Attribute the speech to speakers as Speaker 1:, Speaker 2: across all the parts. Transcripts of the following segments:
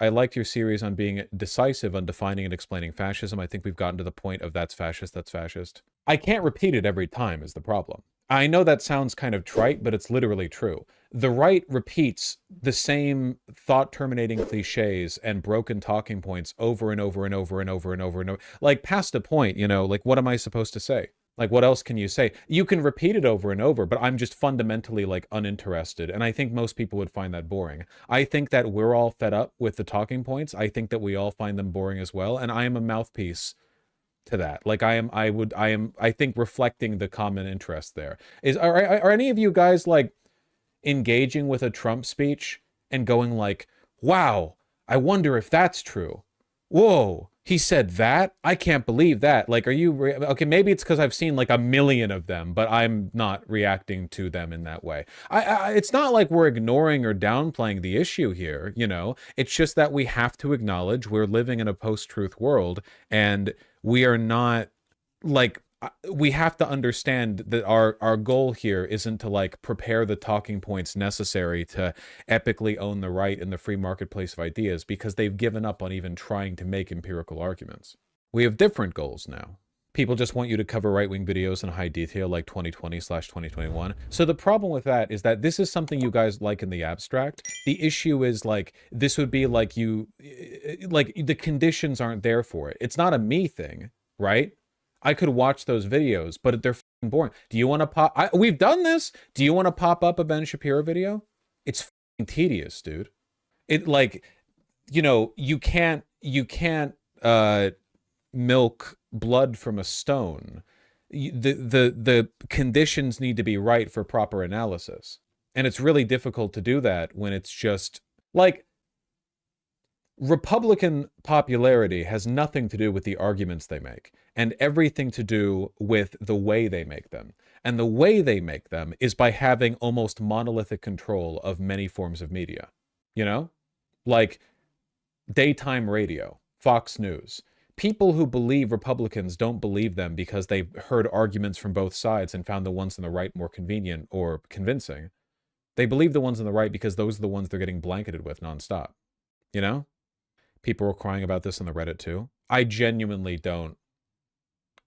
Speaker 1: I liked your series on being decisive on defining and explaining fascism. I think we've gotten to the point of that's fascist, that's fascist. I can't repeat it every time is the problem. I know that sounds kind of trite, but it's literally true. The right repeats the same thought-terminating cliches and broken talking points over and over and over and over and over and over. Like, past a point, you know, like, what am I supposed to say? Like, what else can you say? You can repeat it over and over, but I'm just fundamentally, like, uninterested, and I think most people would find that boring. I think that we're all fed up with the talking points. I think that we all find them boring as well, and I am a mouthpiece to that. Like, I think reflecting the common interest there. Are any of you guys, like, engaging with a Trump speech and going like, wow, I wonder if that's true. Whoa, he said that? I can't believe that. Like, are you, okay, maybe it's because I've seen like a million of them, but I'm not reacting to them in that way. It's not like we're ignoring or downplaying the issue here, you know? It's just that we have to acknowledge we're living in a post-truth world, and we are not, like, we have to understand that our goal here isn't to like prepare the talking points necessary to epically own the right in the free marketplace of ideas, because they've given up on even trying to make empirical arguments. We have different goals now. People just want you to cover right-wing videos in high detail like 2020/2021. So the problem with that is that this is something you guys like in the abstract. The issue is, like, this would be like like, the conditions aren't there for it. It's not a me thing, right? I could watch those videos, but they're f***ing boring. Do you want to pop... we've done this. Do you want to pop up a Ben Shapiro video? It's f***ing tedious, dude. It, like, you know, you can't milk blood from a stone. The conditions need to be right for proper analysis. And it's really difficult to do that when it's just, like... Republican popularity has nothing to do with the arguments they make, and everything to do with the way they make them. And the way they make them is by having almost monolithic control of many forms of media. You know? Like daytime radio, Fox News. People who believe Republicans don't believe them because they've heard arguments from both sides and found the ones on the right more convenient or convincing. They believe the ones on the right because those are the ones they're getting blanketed with nonstop. You know? People were crying about this on the Reddit too. I genuinely don't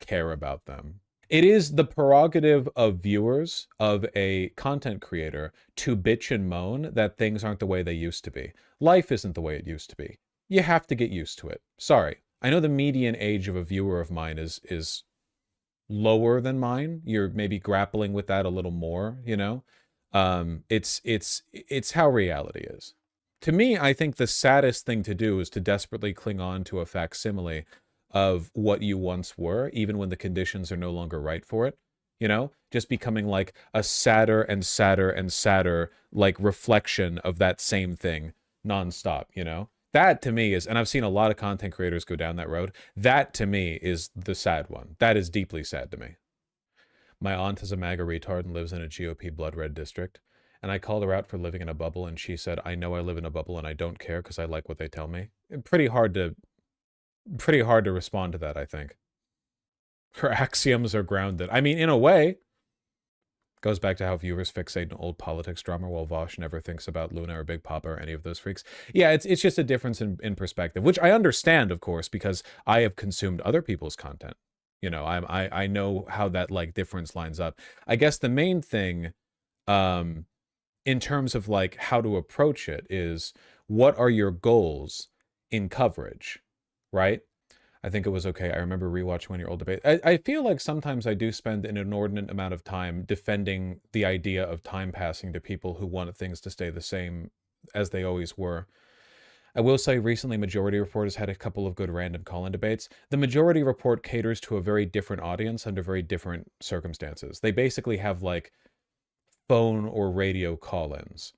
Speaker 1: care about them. It is the prerogative of viewers, of a content creator, to bitch and moan that things aren't the way they used to be. Life isn't the way it used to be. You have to get used to it. Sorry. I know the median age of a viewer of mine is lower than mine. You're maybe grappling with that a little more, you know? It's how reality is. To me, I think the saddest thing to do is to desperately cling on to a facsimile of what you once were, even when the conditions are no longer right for it. You know, just becoming like a sadder and sadder and sadder, like, reflection of that same thing nonstop, you know? That to me is, and I've seen a lot of content creators go down that road, that to me is the sad one. That is deeply sad to me. My aunt is a MAGA retard and lives in a GOP blood red district. And I called her out for living in a bubble, and she said, I know I live in a bubble and I don't care because I like what they tell me. Pretty hard to respond to that, I think. Her axioms are grounded. I mean, in a way, goes back to how viewers fixate on old politics drama while Vaush never thinks about Luna or Big Papa or any of those freaks. Yeah, it's just a difference in perspective, which I understand, of course, because I have consumed other people's content. You know, I know how that, like, difference lines up. I guess the main thing, in terms of like how to approach it, is what are your goals in coverage, right? I think it was okay. I remember rewatching one-year-old debate. I feel like sometimes I do spend an inordinate amount of time defending the idea of time passing to people who want things to stay the same as they always were. I will say recently Majority Report has had a couple of good random call-in debates. The Majority Report caters to a very different audience under very different circumstances. They basically have like phone or radio call-ins,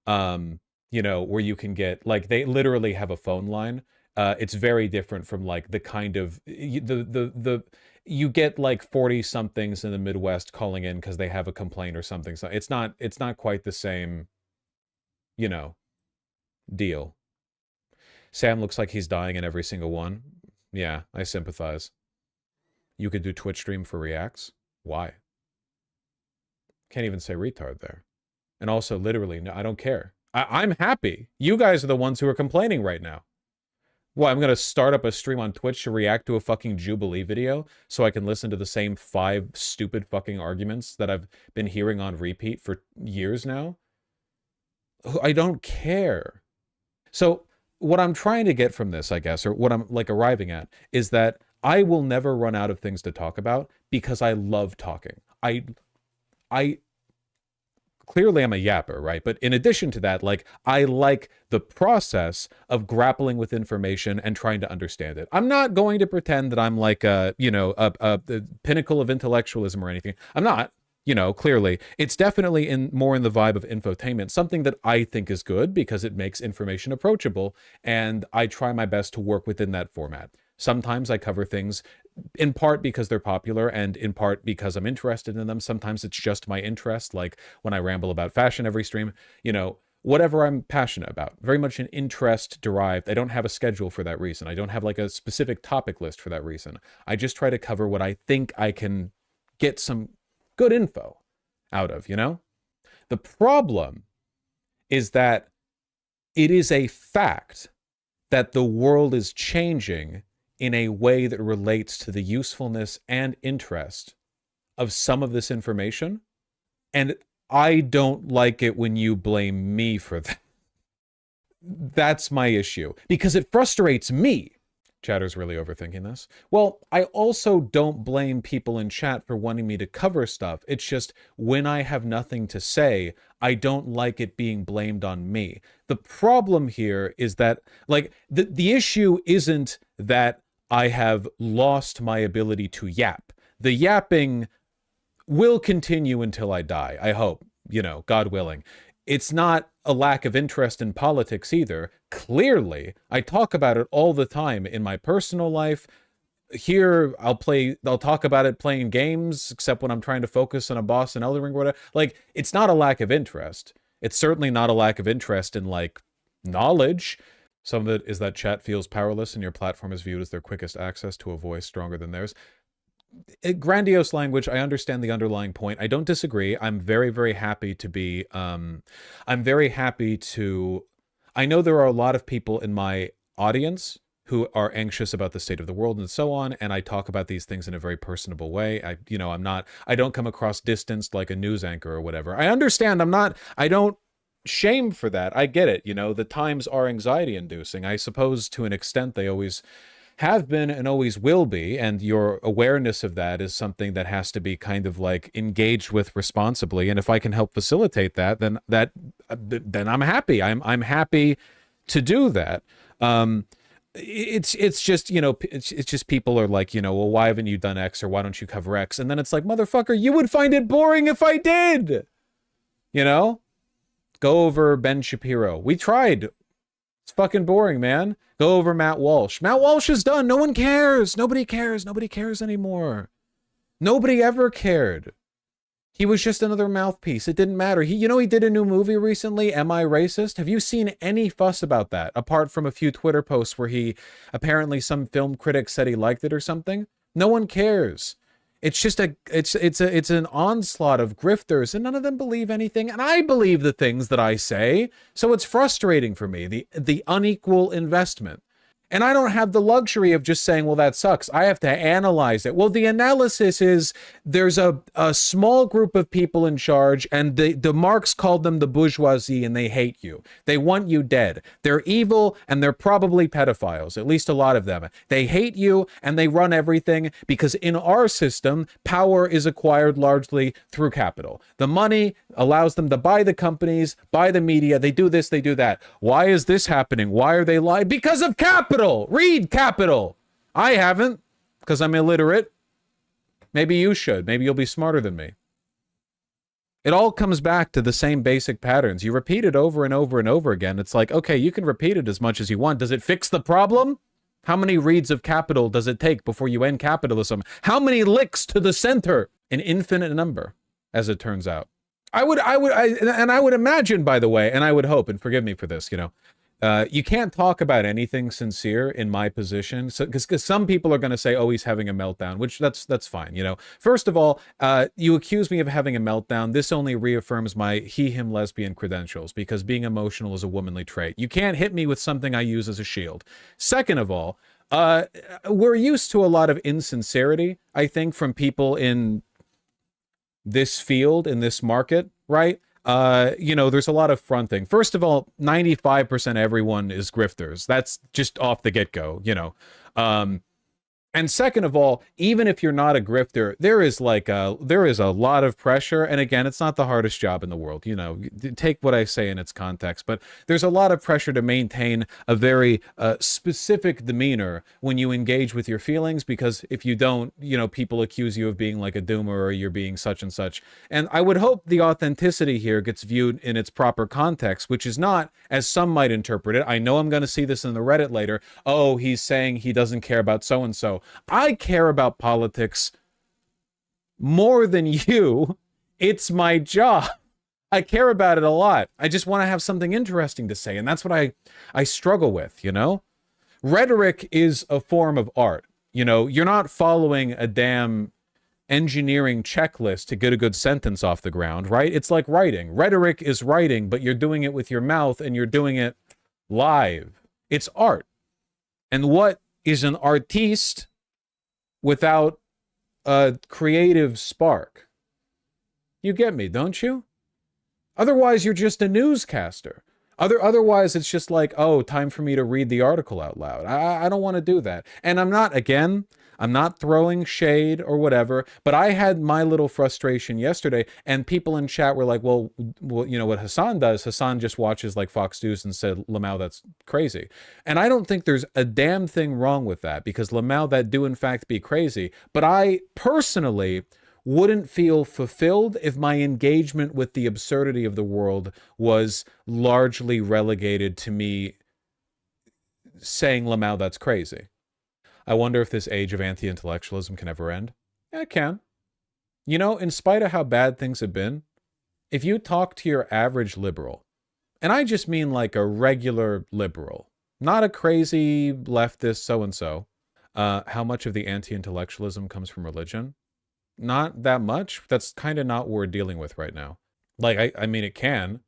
Speaker 1: you know, where you can get, like, they literally have a phone line. It's very different from like the kind of, you get like 40 somethings in the Midwest calling in because they have a complaint or something. So it's not quite the same, you know, deal. Sam looks like he's dying in every single one. Yeah, I sympathize. You could do Twitch stream for reacts. Why? Can't even say retard there. And also, literally, no, I don't care. I'm happy. You guys are the ones who are complaining right now. Well, I'm going to start up a stream on Twitch to react to a fucking Jubilee video so I can listen to the same 5 stupid fucking arguments that I've been hearing on repeat for years now? I don't care. So what I'm trying to get from this, I guess, or what I'm like arriving at, is that I will never run out of things to talk about because I love talking. I clearly I'm a yapper, right? But in addition to that, like, I like the process of grappling with information and trying to understand it. I'm not going to pretend that I'm like a pinnacle of intellectualism or anything. I'm not. Clearly, it's definitely more in the vibe of infotainment, something that I think is good because it makes information approachable, and I try my best to work within that format. Sometimes I cover things in part because they're popular and in part because I'm interested in them. Sometimes it's just my interest, like when I ramble about fashion every stream, whatever I'm passionate about. Very much an interest derived. I don't have a schedule for that reason. I don't have like a specific topic list for that reason. I just try to cover what I think I can get some good info out of, The problem is that it is a fact that the world is changing in a way that relates to the usefulness and interest of some of this information. And I don't like it when you blame me for that. That's my issue, because it frustrates me. Chatter's really overthinking this. Well, I also don't blame people in chat for wanting me to cover stuff. It's just when I have nothing to say, I don't like it being blamed on me. The problem here is that, like, the issue isn't that I have lost my ability to yap. The yapping will continue until I die, I hope, God willing. It's not a lack of interest in politics either. Clearly, I talk about it all the time in my personal life. Here, I'll talk about it playing games, except when I'm trying to focus on a boss in Elden Ring or whatever. Like, it's not a lack of interest. It's certainly not a lack of interest in, like, knowledge. Some of it is that chat feels powerless and your platform is viewed as their quickest access to a voice stronger than theirs. Grandiose language, I understand the underlying point. I don't disagree. I'm very, very happy to be, I know there are a lot of people in my audience who are anxious about the state of the world and so on, and I talk about these things in a very personable way. I don't come across distanced like a news anchor or whatever. I understand. I don't shame for that. I get it. The times are anxiety inducing. I suppose to an extent they always have been and always will be, and your awareness of that is something that has to be kind of like engaged with responsibly. And if I can help facilitate that, then I'm happy. I'm happy to do that. It's just, it's just people are like, well, why haven't you done X, or why don't you cover X? And then it's like, motherfucker, you would find it boring if I did. Go over Ben Shapiro. We tried. It's fucking boring, man. Go over Matt Walsh. Matt Walsh is done. No one cares. Nobody cares. Nobody cares anymore. Nobody ever cared. He was just another mouthpiece. It didn't matter. He did a new movie recently, Am I Racist? Have you seen any fuss about that, apart from a few Twitter posts where apparently some film critic said he liked it or something? No one cares. It's just it's an onslaught of grifters, and none of them believe anything, and I believe the things that I say. So it's frustrating for me, the unequal investment. And I don't have the luxury of just saying, well, that sucks. I have to analyze it. Well, the analysis is there's a small group of people in charge, and the Marx called them the bourgeoisie, and they hate you. They want you dead. They're evil, and they're probably pedophiles, at least a lot of them. They hate you, and they run everything because in our system, power is acquired largely through capital. The money allows them to buy the companies, buy the media. They do this, they do that. Why is this happening? Why are they lying? Because of capital. Read Capital. I haven't, because I'm illiterate. Maybe you should. Maybe you'll be smarter than me. It all comes back to the same basic patterns. You repeat it over and over and over again. It's like, okay, you can repeat it as much as you want. Does it fix the problem? How many reads of Capital does it take before you end capitalism? How many licks to the center? An infinite number, as it turns out. I would imagine, by the way, and I would hope, and forgive me for this, You can't talk about anything sincere in my position, so because some people are going to say, "Oh, he's having a meltdown," which that's fine. You know, first of all, you accuse me of having a meltdown. This only reaffirms my he/him lesbian credentials because being emotional is a womanly trait. You can't hit me with something I use as a shield. Second of all, we're used to a lot of insincerity, I think, from people in this field, in this market, right? You know, there's a lot of fronting. First of all, 95% everyone is grifters. That's just off the get-go, you know. And second of all, even if you're not a grifter, there is a lot of pressure. And again, it's not the hardest job in the world. You know, take what I say in its context, but there's a lot of pressure to maintain a very specific demeanor when you engage with your feelings, because if you don't, you know, people accuse you of being like a doomer or you're being such and such. And I would hope the authenticity here gets viewed in its proper context, which is not as some might interpret it. I know I'm going to see this in the Reddit later. Oh, he's saying he doesn't care about so-and-so. I care about politics more than you. It's my job. I care about it a lot. I just want to have something interesting to say, and that's what I struggle with, you know? Rhetoric is a form of art. You know, you're not following a damn engineering checklist to get a good sentence off the ground, right? It's like writing. Rhetoric is writing, but you're doing it with your mouth and you're doing it live. It's art. And what is an artiste without a creative spark? You get me, don't you? Otherwise, you're just a newscaster. Otherwise, it's just like, oh, time for me to read the article out loud. I don't want to do that. And I'm not throwing shade or whatever, but I had my little frustration yesterday, and people in chat were like, well, you know what Hassan does? Hassan just watches like Fox News and said, Lamau, that's crazy. And I don't think there's a damn thing wrong with that, because Lamau, that do in fact be crazy. But I personally wouldn't feel fulfilled if my engagement with the absurdity of the world was largely relegated to me saying, Lamau, that's crazy. I wonder if this age of anti-intellectualism can ever end. Yeah, it can. You know, in spite of how bad things have been, if you talk to your average liberal, and I just mean like a regular liberal, not a crazy leftist so-and-so, how much of the anti-intellectualism comes from religion? Not that much. That's kind of not what we're dealing with right now. Like, I mean, it can.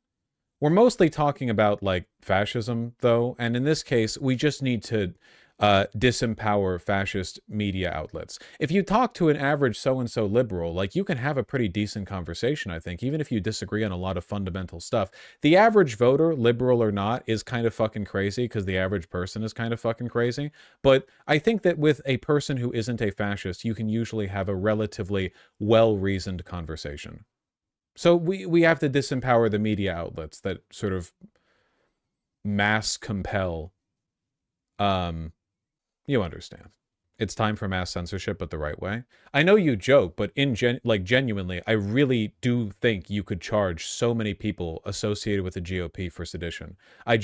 Speaker 1: We're mostly talking about, like, fascism, though, and in this case, we just need to disempower fascist media outlets. If you talk to an average so-and-so liberal, like, you can have a pretty decent conversation, I think, even if you disagree on a lot of fundamental stuff. The average voter, liberal or not, is kind of fucking crazy because the average person is kind of fucking crazy. But I think that with a person who isn't a fascist, you can usually have a relatively well-reasoned conversation. So we have to disempower the media outlets that sort of mass compel, you understand. It's time for mass censorship, but the right way. I know you joke, but genuinely, I really do think you could charge so many people associated with the GOP for sedition. I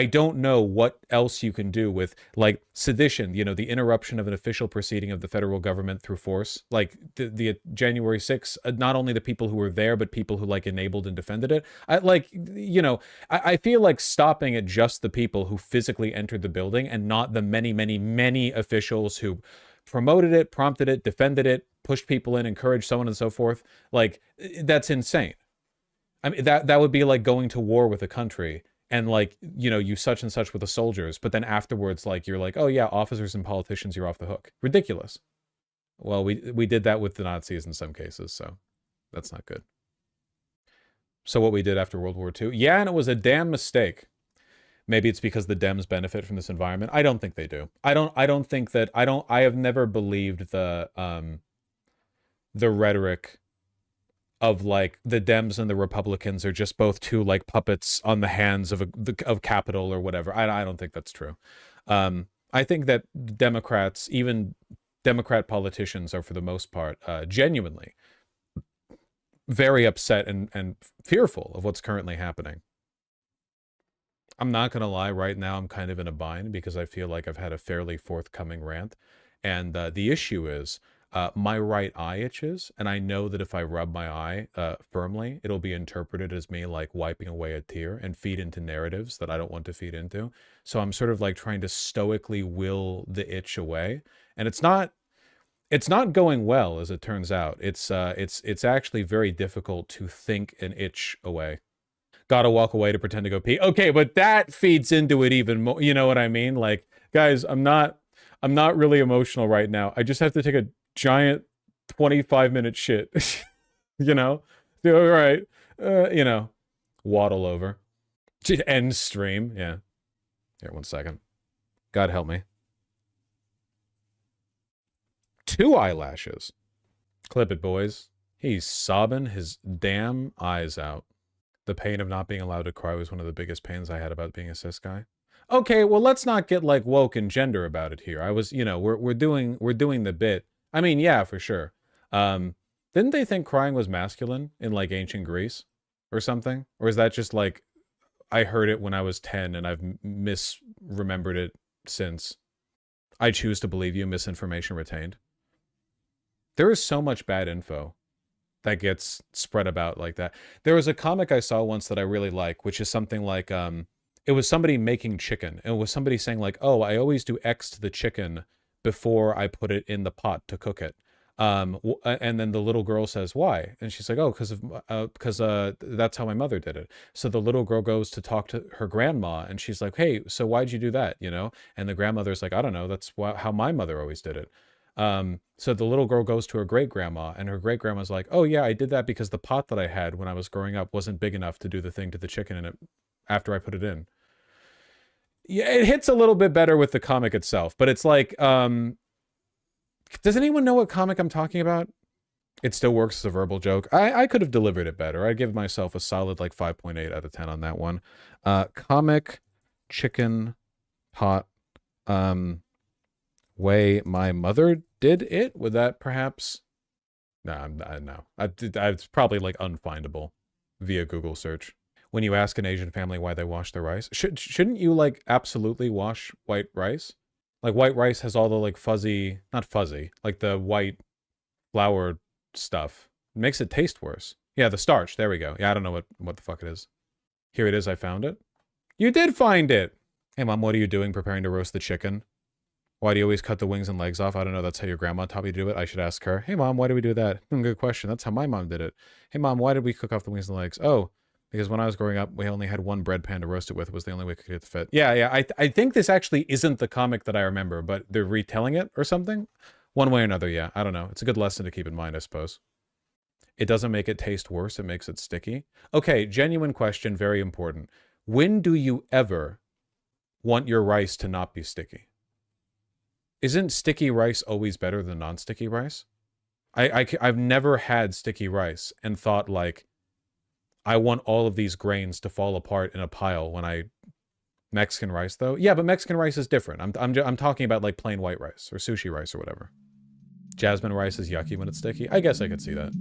Speaker 1: don't know what else you can do with, like, sedition, you know, the interruption of an official proceeding of the federal government through force. Like, the January 6th, not only the people who were there, but people who, like, enabled and defended it. I feel like stopping at just the people who physically entered the building and not the many, many, many officials who promoted it, prompted it, defended it, pushed people in, encouraged so on and so forth. Like, that's insane. I mean, that would be like going to war with a country and, like, you know, you such and such with the soldiers, but then afterwards, like, you're like, oh yeah, officers and politicians, you're off the hook. Ridiculous. Well, we did that with the Nazis in some cases, so that's not good. So what we did after World War II? Yeah, and it was a damn mistake. Maybe it's because the Dems benefit from this environment. I don't think they do. I have never believed the rhetoric of, like, the Dems and the Republicans are just both two, like, puppets on the hands of capital or whatever. I don't think that's true. I think that Democrats, even Democrat politicians, are for the most part genuinely very upset and fearful of what's currently happening. I'm not going to lie, right now I'm kind of in a bind because I feel like I've had a fairly forthcoming rant. And the issue is, My right eye itches, and I know that if I rub my eye firmly, it'll be interpreted as me like wiping away a tear and feed into narratives that I don't want to feed into. So I'm sort of like trying to stoically will the itch away, and it's not going well, as it turns out. It's actually very difficult to think an itch away. Gotta walk away to pretend to go pee. Okay, but that feeds into it even more. You know what I mean? Like, guys, I'm not really emotional right now. I just have to take a giant 25-minute shit. You know? All right. You know, waddle over. End stream. Yeah. Here, 1 second. God help me. 2 eyelashes. Clip it, boys. He's sobbing his damn eyes out. The pain of not being allowed to cry was one of the biggest pains I had about being a cis guy. Okay, well, let's not get like woke and gender about it here. I was, you know, we're doing the bit. I mean, yeah, for sure. Didn't they think crying was masculine in like ancient Greece or something? Or is that just like I heard it when I was 10 and I've misremembered it since? I choose to believe you. Misinformation retained. There is so much bad info that gets spread about like that. There was a comic I saw once that I really like, which is something like, it was somebody making chicken. And it was somebody saying like, oh, I always do X to the chicken before I put it in the pot to cook it. And then the little girl says, why? And she's like, oh, because that's how my mother did it. So the little girl goes to talk to her grandma, and she's like, hey, so why'd you do that? You know? And the grandmother's like, I don't know. That's how my mother always did it. So the little girl goes to her great grandma, and her great grandma's like, oh yeah, I did that because the pot that I had when I was growing up wasn't big enough to do the thing to the chicken in it after I put it in. Yeah, it hits a little bit better with the comic itself, but it's like, does anyone know what comic I'm talking about? It still works as a verbal joke. I could have delivered it better. I'd give myself a solid like 5.8 out of 10 on that one. Comic chicken pot way my mother did it. Would that perhaps? No, no. It's probably like unfindable via Google search. When you ask an Asian family why they wash their rice, shouldn't you like absolutely wash white rice? Like white rice has all the like fuzzy, not fuzzy, like the white flour stuff. It makes it taste worse. Yeah, the starch. There we go. Yeah, I don't know what the fuck it is. Here it is. I found it. You did find it. Hey, Mom, what are you doing preparing to roast the chicken? Why do you always cut the wings and legs off? I don't know. That's how your grandma taught me to do it. I should ask her. Hey, Mom, why do we do that? Good question. That's how my mom did it. Hey, Mom, why did we cook off the wings and legs? Oh, because when I was growing up, we only had one bread pan to roast it with. It was the only way we could get the fit. Yeah. I think this actually isn't the comic that I remember, but they're retelling it or something? One way or another, yeah. I don't know. It's a good lesson to keep in mind, I suppose. It doesn't make it taste worse. It makes it sticky. Okay, genuine question, very important. When do you ever want your rice to not be sticky? Isn't sticky rice always better than non-sticky rice? I've never had sticky rice and thought like, I want all of these grains to fall apart in a pile when I... Mexican rice, though? Yeah, but Mexican rice is different. I'm talking about like plain white rice or sushi rice or whatever. Jasmine rice is yucky when it's sticky. I guess I could see that.